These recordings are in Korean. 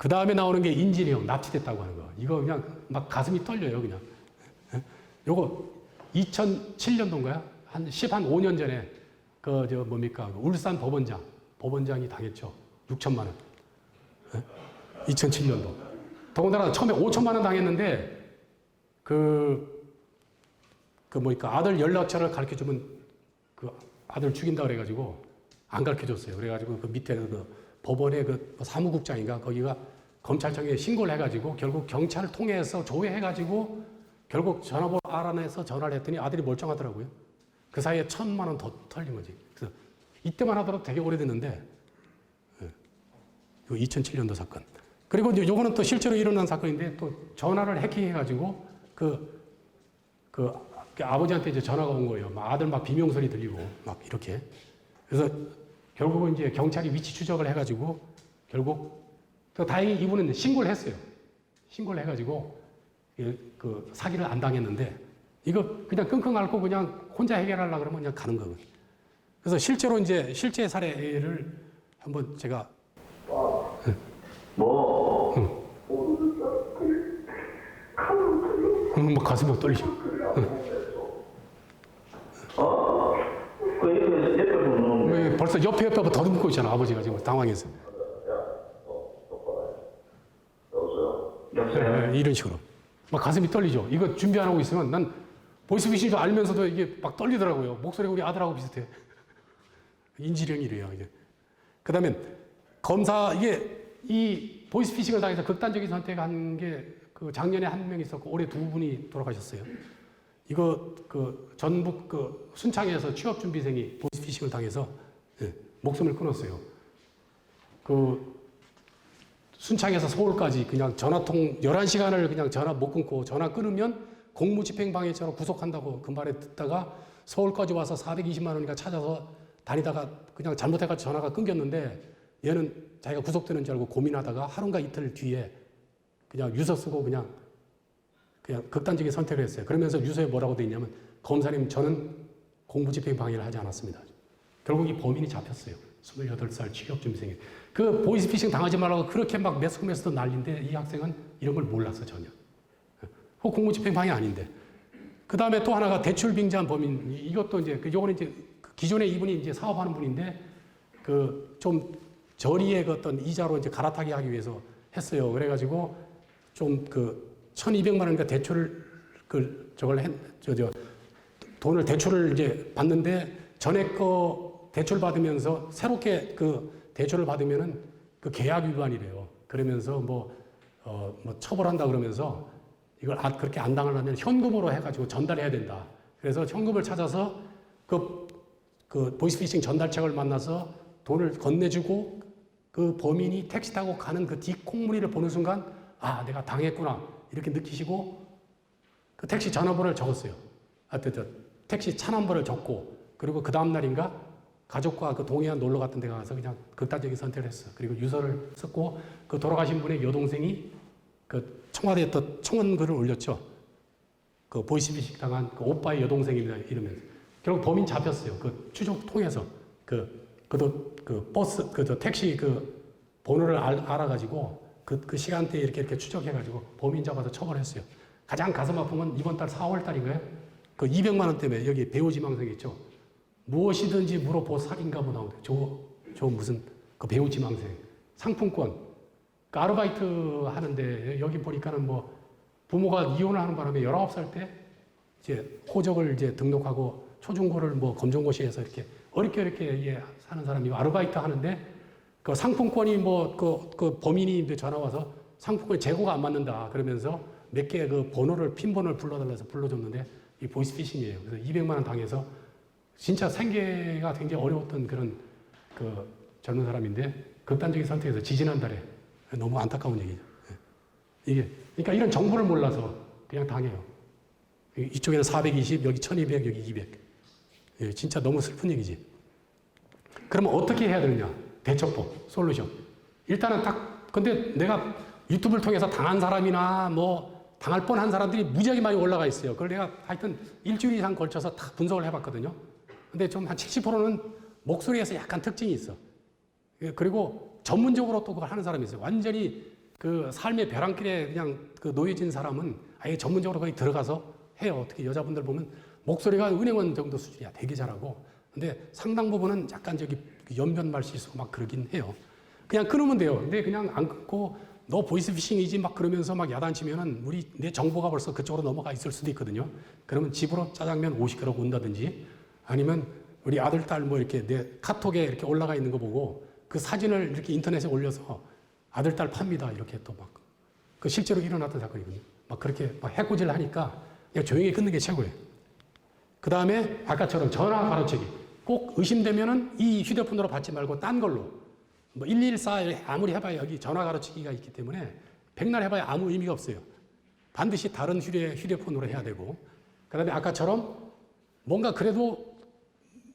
그 다음에 나오는 게 인진이형, 납치됐다고 하는 거. 이거 그냥 막 가슴이 떨려요, 그냥. 예? 요거 2007년도인가요? 한 5년 전에 뭡니까? 울산 법원장이 당했죠. 6천만 원. 예? 2007년도. 더군다나 처음에 5천만 원 당했는데, 아들 연락처를 가르쳐 주면 그 아들 죽인다 그래가지고 안 가르쳐 줬어요. 그래가지고 그 밑에 법원의 사무국장인가 거기가 검찰청에 신고를 해가지고 결국 경찰을 통해서 조회해가지고 결국 전화번호 알아내서 전화를 했더니 아들이 멀쩡하더라고요. 그 사이에 1,000만 원 더 털린 거지. 그래서 이때만 하더라도 되게 오래됐는데, 2007년도 사건. 그리고 이제 요거는 또 실제로 일어난 사건인데 또 전화를 해킹해가지고 그 아버지한테 이제 전화가 온 거예요. 막 아들 막 비명소리 들리고 막 이렇게. 그래서 결국은 이제 경찰이 위치 추적을 해가지고 결국 다행히 이분은 신고를 했어요. 신고를 해가지고 그 사기를 안 당했는데 이거 그냥 끙끙 앓고 그냥 혼자 해결하려고 그러면 그냥 가는 거거든요. 그래서 실제로 이제 실제 사례를 한번 제가 뭐 가슴이 떨리죠. 벌써 옆에 더듬고 있잖아, 아버지가 지금 당황해서. 여보세요? 이런 식으로. 막 가슴이 떨리죠. 이거 준비 안 하고 있으면 난 보이스피싱인 줄 알면서도 이게 막 떨리더라고요. 목소리가 우리 아들하고 비슷해. 인지령이 이래요, 이게. 그 다음에 검사, 이 보이스피싱을 당해서 극단적인 선택한 게 작년에 한 명 있었고 올해 2분이 돌아가셨어요. 이거 전북 순창에서 취업준비생이 보이스피싱을 당해서 목숨을 끊었어요. 순창에서 서울까지 그냥 전화통 11시간을 그냥 전화 못 끊고 전화 끊으면 공무집행방해죄로 구속한다고 그 말에 듣다가 서울까지 와서 420만 원인가 찾아서 다니다가 그냥 잘못해가지고 전화가 끊겼는데 얘는 자기가 구속되는 줄 알고 고민하다가 하루인가 이틀 뒤에 그냥 유서 쓰고 그냥 극단적인 선택을 했어요. 그러면서 유서에 뭐라고 돼 있냐면 검사님 저는 공무집행방해를 하지 않았습니다. 결국 이 범인이 잡혔어요. 28살 취업준비생이. 그 보이스피싱 당하지 말라고 그렇게 막 매스컴에서도 난리인데 이 학생은 이런 걸 몰랐어 전혀. 그 공무집행방해 아닌데. 그 다음에 또 하나가 대출빙자한 범인. 이것도 이제 요거는 이제 기존에 이분이 이제 사업하는 분인데 좀 저리의 어떤 이자로 이제 갈아타게 하기 위해서 했어요. 그래가지고 좀 1,200만 원인가 대출을 돈을 대출을 이제 받는데 전에 거 대출 받으면서 새롭게 대출을 받으면은 계약 위반이래요. 그러면서 처벌한다 그러면서 이걸 그렇게 안 당하려면 현금으로 해가지고 전달해야 된다. 그래서 현금을 찾아서 보이스피싱 전달책을 만나서 돈을 건네주고 그 범인이 택시 타고 가는 그 뒷콩무늬를 보는 순간 아, 내가 당했구나. 이렇게 느끼시고 그 택시 전화번호를 적었어요. 택시 차 넘버를 적고 그리고 그 다음날인가 가족과 동해안 놀러 갔던 데 가서 그냥 극단적인 선택을 했어요. 그리고 유서를 썼고 돌아가신 분의 여동생이 청와대에 또 청원글을 올렸죠. 보이스피싱 당한 오빠의 여동생입니다. 이러면서. 결국 범인 잡혔어요. 추적 통해서. 버스, 택시 번호를 알아가지고 그 시간대에 이렇게 추적해가지고 범인 잡아서 처벌했어요. 가장 가슴 아픈 건 이번 달 4월 달인가요? 200만 원 때문에 여기 배우지망생 있죠. 무엇이든지 물어보 살인가 뭐 나오는데 저 무슨 배우지망생 상품권 아르바이트 하는데 여기 보니까는 부모가 이혼을 하는 바람에 19살 때 이제 호적을 이제 등록하고 초중고를 검정고시에서 이렇게 어렵게 사는 사람이 아르바이트 하는데 상품권이 범인이 이제 전화 와서 상품권 재고가 안 맞는다 그러면서 몇 개 번호를 핀 번호를 불러달라서 불러줬는데 이 보이스피싱이에요. 그래서 200만 원 당해서 진짜 생계가 굉장히 어려웠던 그런 젊은 사람인데 극단적인 선택에서 지지난달에 너무 안타까운 얘기죠. 그러니까 이런 정보를 몰라서 그냥 당해요. 이쪽에는 420, 여기 1200, 여기 200. 진짜 너무 슬픈 얘기지. 그러면 어떻게 해야 되느냐? 대처법, 솔루션. 일단은 근데 내가 유튜브를 통해서 당한 사람이나 당할 뻔한 사람들이 무지하게 많이 올라가 있어요. 그걸 내가 하여튼 일주일 이상 걸쳐서 다 분석을 해봤거든요. 근데 좀 한 70%는 목소리에서 약간 특징이 있어. 그리고 전문적으로 또 그걸 하는 사람이 있어요. 완전히 그 삶의 벼랑길에 그냥 그 놓여진 사람은 아예 전문적으로 거기 들어가서 해요. 어떻게 여자분들 보면 목소리가 은행원 정도 수준이야. 되게 잘하고. 근데 상당 부분은 약간 저기 연변말 실수고 막 그러긴 해요. 그냥 끊으면 돼요. 근데 그냥 안 끊고 너 보이스피싱이지 막 그러면서 막 야단치면은 내 정보가 벌써 그쪽으로 넘어가 있을 수도 있거든요. 그러면 집으로 짜장면 50kg 온다든지 아니면 우리 아들, 딸 뭐 이렇게 내 카톡에 이렇게 올라가 있는 거 보고 그 사진을 이렇게 인터넷에 올려서 아들, 딸 팝니다. 이렇게 또 막. 그 실제로 일어났던 사건이거든요. 막 그렇게 막 해코지를 하니까 그냥 조용히 끊는 게 최고예요. 그 다음에 아까처럼 전화 가로채기. 꼭 의심되면은 이 휴대폰으로 받지 말고 딴 걸로. 뭐 114 아무리 해봐야 여기 전화 가로채기가 있기 때문에 백날 해봐야 아무 의미가 없어요. 반드시 다른 휴대폰으로 해야 되고. 그 다음에 아까처럼 뭔가 그래도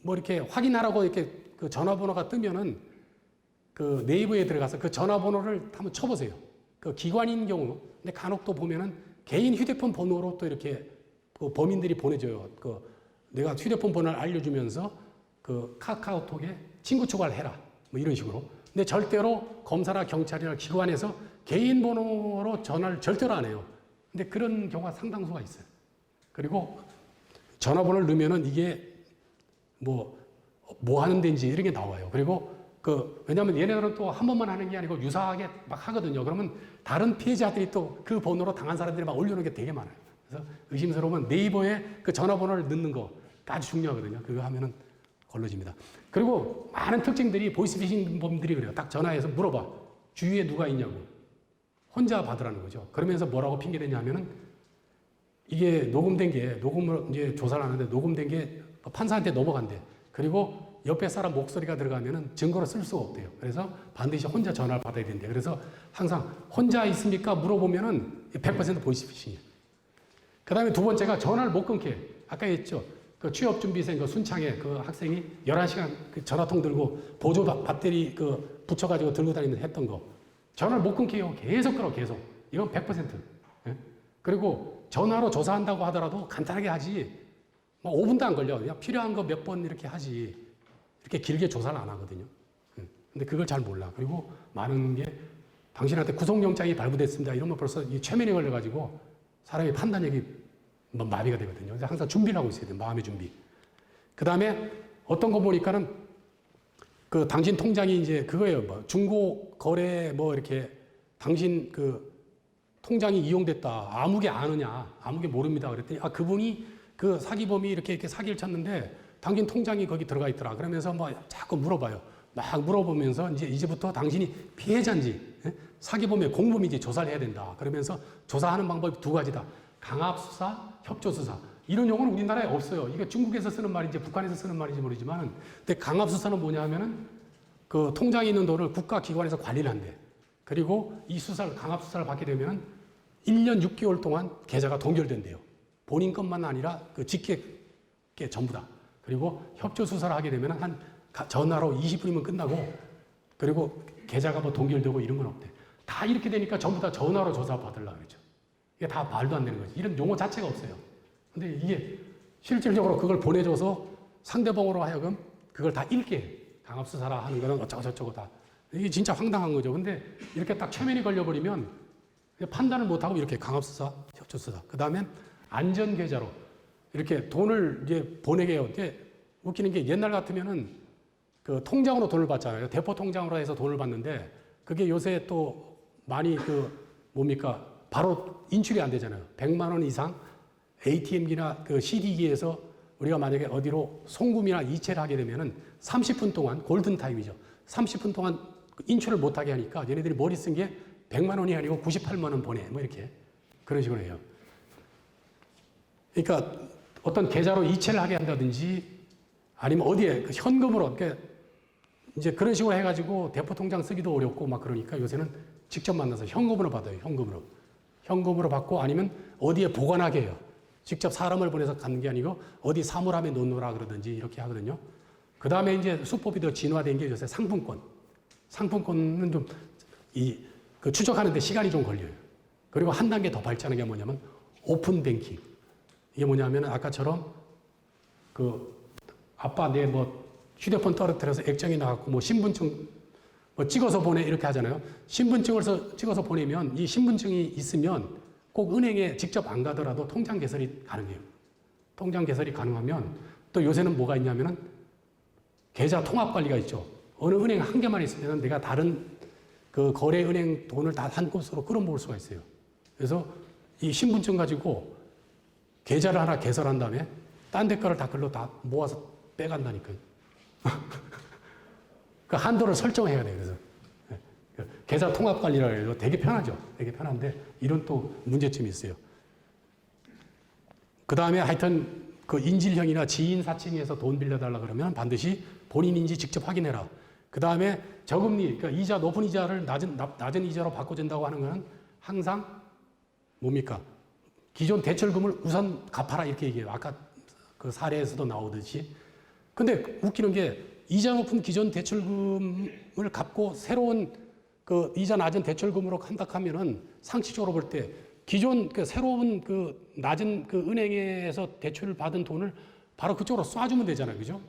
뭐 이렇게 확인하라고 이렇게 그 전화번호가 뜨면은 그 네이버에 들어가서 그 전화번호를 한번 쳐보세요. 그 기관인 경우, 근데 간혹 또 보면은 개인 휴대폰 번호로 또 이렇게 그 범인들이 보내줘요. 그 내가 휴대폰 번호를 알려주면서 그 카카오톡에 친구 추가를 해라. 뭐 이런 식으로. 근데 절대로 검사나 경찰이나 기관에서 개인 번호로 전화를 절대로 안 해요. 근데 그런 경우가 상당수가 있어요. 그리고 전화번호를 넣으면은 이게 뭐 하는 데인지 이런 게 나와요. 그리고 왜냐면 얘네들은 또 한 번만 하는 게 아니고 유사하게 막 하거든요. 그러면 다른 피해자들이 또 그 번호로 당한 사람들이 막 올려놓은 게 되게 많아요. 그래서 의심스러우면 네이버에 그 전화번호를 넣는 거 아주 중요하거든요. 그거 하면은 걸러집니다. 그리고 많은 특징들이 보이스피싱 범들이 그래요. 딱 전화해서 물어봐. 주위에 누가 있냐고. 혼자 받으라는 거죠. 그러면서 뭐라고 핑계대냐면은 이게 녹음된 게, 녹음을 이제 조사를 하는데 녹음된 게 판사한테 넘어간대. 그리고 옆에 사람 목소리가 들어가면은 증거로 쓸 수가 없대요. 그래서 반드시 혼자 전화를 받아야 된대요. 그래서 항상 혼자 있습니까? 물어보면은 100% 보이스피싱이에요. 그 다음에 두 번째가 전화를 못 끊게. 아까 했죠. 그 취업준비생 그 순창에 그 학생이 11시간 그 전화통 들고 보조 배터리 그 붙여가지고 들고 다니면서 했던 거. 전화를 못 끊게요. 계속 끌어, 계속. 이건 100%. 예? 그리고 전화로 조사한다고 하더라도 간단하게 하지. 뭐 5분도 안 걸려. 그냥 필요한 거 몇 번 이렇게 하지. 이렇게 길게 조사를 안 하거든요. 근데 그걸 잘 몰라. 그리고 많은 게 당신한테 구속영장이 발부됐습니다. 이러면 벌써 이 최면에 걸려가지고 사람의 판단력이 마비가 되거든요. 그래서 항상 준비를 하고 있어야 돼요. 마음의 준비. 그 다음에 어떤 거 보니까는 그 당신 통장이 이제 그거예요. 뭐 중고 거래 뭐 이렇게 당신 그 통장이 이용됐다. 아무게 아느냐. 아무게 모릅니다. 그랬더니 그분이 그 사기범이 이렇게 사기를 쳤는데 당신 통장이 거기 들어가 있더라. 그러면서 뭐 자꾸 물어봐요. 막 물어보면서 이제부터 당신이 피해자인지 사기범의 공범인지 조사를 해야 된다. 그러면서 조사하는 방법이 두 가지다. 강압수사, 협조수사. 이런 용어는 우리나라에 없어요. 이게 중국에서 쓰는 말인지 북한에서 쓰는 말인지 모르지만 근데 강압수사는 뭐냐 하면은 그 통장에 있는 돈을 국가기관에서 관리를 한대. 그리고 이 강압수사를 받게 되면은 1년 6개월 동안 계좌가 동결된대요. 본인 것만 아니라 그 직계 전부 다. 그리고 협조수사를 하게 되면 전화로 20분이면 끝나고 그리고 계좌가 뭐 동결되고 이런 건 없대. 다 이렇게 되니까 전부 다 전화로 조사받으려고 그러죠. 이게 다 말도 안 되는 거지. 이런 용어 자체가 없어요. 근데 이게 실질적으로 그걸 보내줘서 상대방으로 하여금 그걸 다 읽게 해. 강압수사라 하는 거는 어쩌고저쩌고 다. 이게 진짜 황당한 거죠. 근데 이렇게 딱 최면이 걸려버리면 판단을 못하고 이렇게 강압수사, 협조수사. 그 다음엔 안전계좌로 이렇게 돈을 이제 보내게 해요. 이게 웃기는 게 옛날 같으면은 그 통장으로 돈을 받잖아요. 대포 통장으로 해서 돈을 받는데 그게 요새 또 많이 바로 인출이 안 되잖아요. 100만 원 이상 ATM기나 그 CD기에서 우리가 만약에 어디로 송금이나 이체를 하게 되면은 30분 동안 골든타임이죠. 30분 동안 인출을 못하게 하니까 얘네들이 머리 쓴 게 100만 원이 아니고 98만 원 보내. 뭐 이렇게. 그런 식으로 해요. 그러니까 어떤 계좌로 이체를 하게 한다든지 아니면 어디에 현금으로 그러니까 이제 그런 식으로 해가지고 대포 통장 쓰기도 어렵고 막 그러니까 요새는 직접 만나서 현금으로 받아요. 현금으로 받고 아니면 어디에 보관하게 해요. 직접 사람을 보내서 갖는 게 아니고 어디 사물함에 놓느라 그러든지 이렇게 하거든요. 그 다음에 이제 수법이 더 진화된 게 요새 상품권. 상품권은 좀 그 추적하는데 시간이 좀 걸려요. 그리고 한 단계 더 발전한 게 뭐냐면 오픈 뱅킹. 이게 뭐냐면 아까처럼 아빠 내 휴대폰 떨어뜨려서 액정이 나갔고 신분증 뭐 찍어서 보내 이렇게 하잖아요. 신분증을 찍어서 보내면 이 신분증이 있으면 꼭 은행에 직접 안 가더라도 통장 개설이 가능해요. 통장 개설이 가능하면 또 요새는 뭐가 있냐면은 계좌 통합 관리가 있죠. 어느 은행 한 개만 있으면 내가 다른 그 거래 은행 돈을 다 한 곳으로 끌어모을 수가 있어요. 그래서 이 신분증 가지고 계좌를 하나 개설한 다음에 딴 데 거를 다 글로 다 모아서 빼간다니까요. 그 한도를 설정해야 돼요. 그래서 계좌 통합 관리라 해서 되게 편하죠. 되게 편한데 이런 또 문제점이 있어요. 그 다음에 하여튼 그 인질형이나 지인 사칭해서 돈 빌려달라 그러면 반드시 본인인지 직접 확인해라. 그 다음에 저금리, 그러니까 이자 높은 이자를 낮은 이자로 바꿔준다고 하는 것은 항상 뭡니까? 기존 대출금을 우선 갚아라 이렇게 얘기해요. 아까 그 사례에서도 나오듯이. 근데 웃기는 게 이자 높은 기존 대출금을 갚고 새로운 그 이자 낮은 대출금으로 한다 하면은 상식적으로 볼 때 기존 그 새로운 그 낮은 그 은행에서 대출을 받은 돈을 바로 그쪽으로 쏴주면 되잖아요. 그죠?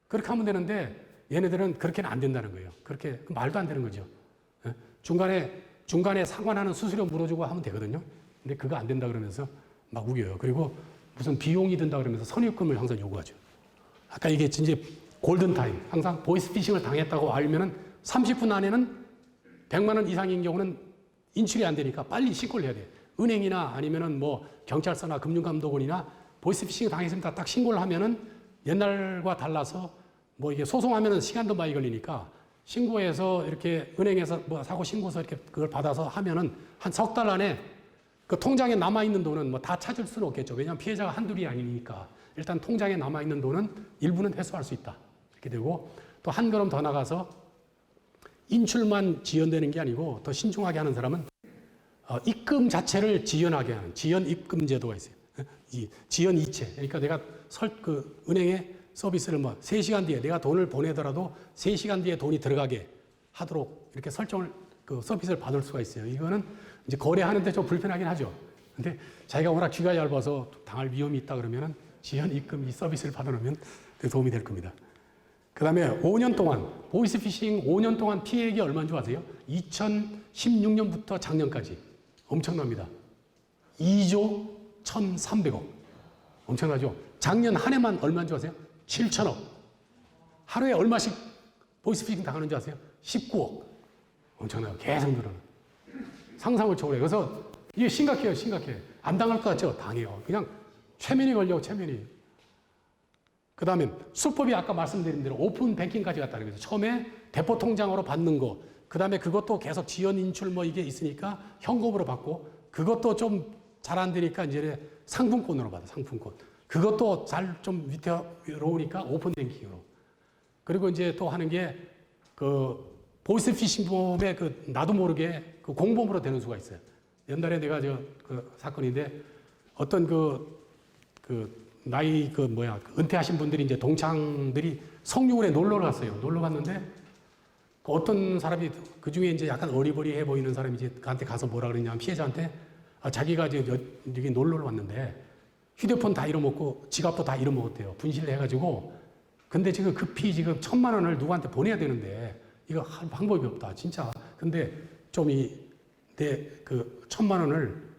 그렇게 하면 되는데 얘네들은 그렇게는 안 된다는 거예요. 그렇게 말도 안 되는 거죠. 중간에 상환하는 수수료 물어주고 하면 되거든요. 근데 그거 안 된다 그러면서 막 우겨요. 그리고 무슨 비용이 든다 그러면서 선입금을 항상 요구하죠. 아까 이게 진짜 골든타임. 항상 보이스피싱을 당했다고 알면은 30분 안에는 100만 원 이상인 경우는 인출이 안 되니까 빨리 신고를 해야 돼요. 은행이나 아니면은 뭐 경찰서나 금융감독원이나 보이스피싱 당했습니다. 딱 신고를 하면은 옛날과 달라서 뭐 이게 소송하면은 시간도 많이 걸리니까 신고해서 이렇게 은행에서 뭐 사고 신고서 이렇게 그걸 받아서 하면은 한 석 달 안에 그 통장에 남아있는 돈은 뭐 다 찾을 수는 없겠죠. 왜냐하면 피해자가 한둘이 아니니까. 일단 통장에 남아있는 돈은 일부는 회수할 수 있다. 이렇게 되고 또 한 걸음 더 나가서 인출만 지연되는 게 아니고 더 신중하게 하는 사람은 입금 자체를 지연하게 하는 지연 입금 제도가 있어요. 이 지연 이체. 그러니까 내가 은행에 서비스를 뭐 3시간 뒤에 내가 돈을 보내더라도 3시간 뒤에 돈이 들어가게 하도록 이렇게 설정을 그 서비스를 받을 수가 있어요. 이거는 이제 거래하는데 좀 불편하긴 하죠. 근데 자기가 워낙 귀가 얇아서 당할 위험이 있다 그러면은 지연 입금 이 서비스를 받아놓으면 도움이 될 겁니다. 그 다음에 5년 동안, 보이스피싱 5년 동안 피해액이 얼마인 줄 아세요? 2016년부터 작년까지. 엄청납니다. 2조 1,300억. 엄청나죠? 작년 한 해만 얼마인 줄 아세요? 7천억. 하루에 얼마씩 보이스피싱 당하는 줄 아세요? 19억. 엄청나요. 계속 늘어나. 상상을 초월해요. 그래서 이게 심각해요. 심각해. 안 당할 것 같죠? 당해요. 그냥 최면이 걸려, 최면이. 그 다음에 수법이 아까 말씀드린 대로 오픈 뱅킹까지 갔다는 거죠. 처음에 대포 통장으로 받는 거, 그 다음에 그것도 계속 지연 인출 뭐 이게 있으니까 현금으로 받고, 그것도 좀 잘 안 되니까 이제 상품권으로 받아, 상품권. 그것도 잘 좀 위태로우니까 오픈 뱅킹으로. 그리고 이제 또 하는 게 그 보이스피싱범의 그 나도 모르게 그 공범으로 되는 수가 있어요. 옛날에 내가 그 사건인데 어떤 나이 은퇴하신 분들이 이제 동창들이 성유군에 놀러 갔어요. 놀러 갔는데 그 어떤 사람이 그 중에 이제 약간 어리버리해 보이는 사람이 이제 그한테 가서 뭐라 그러냐면 피해자한테 자기가 이제 여기 놀러 왔는데 휴대폰 다 잃어먹고 지갑도 다 잃어먹었대요. 분실을 해가지고. 근데 지금 급히 지금 1,000만 원을 누구한테 보내야 되는데 이거 할 방법이 없다. 진짜. 근데 좀 내 그 1,000만 원을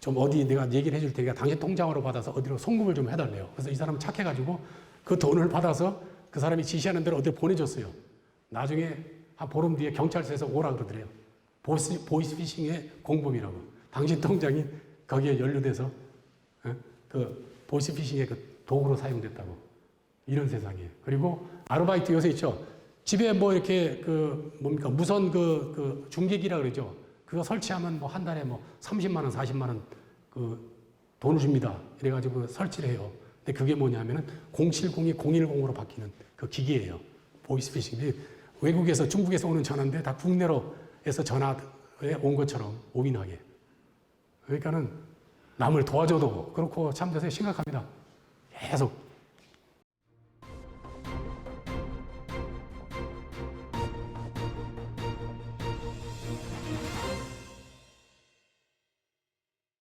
좀 어디 내가 얘기를 해줄 테니까 당신 통장으로 받아서 어디로 송금을 좀 해달래요. 그래서 이 사람은 착해가지고 그 돈을 받아서 그 사람이 지시하는 대로 어디로 보내줬어요. 나중에 한 보름 뒤에 경찰서에서 오라 그러더래요. 보이스피싱의 공범이라고. 당신 통장이 거기에 연루돼서 그 보이스피싱의 그 도구로 사용됐다고. 이런 세상이에요. 그리고 아르바이트 요새 있죠. 집에 뭐 이렇게 무선 중계기라 그러죠. 그거 설치하면 뭐 한 달에 뭐 30만 원, 40만 원 돈을 줍니다. 이래가지고 설치를 해요. 근데 그게 뭐냐면은 070이 010으로 바뀌는 그 기기예요. 보이스피싱. 외국에서 중국에서 오는 전화인데 다 국내로 해서 전화에 온 것처럼 오인하게. 그러니까는 남을 도와줘도 그렇고 참 요새 심각합니다. 계속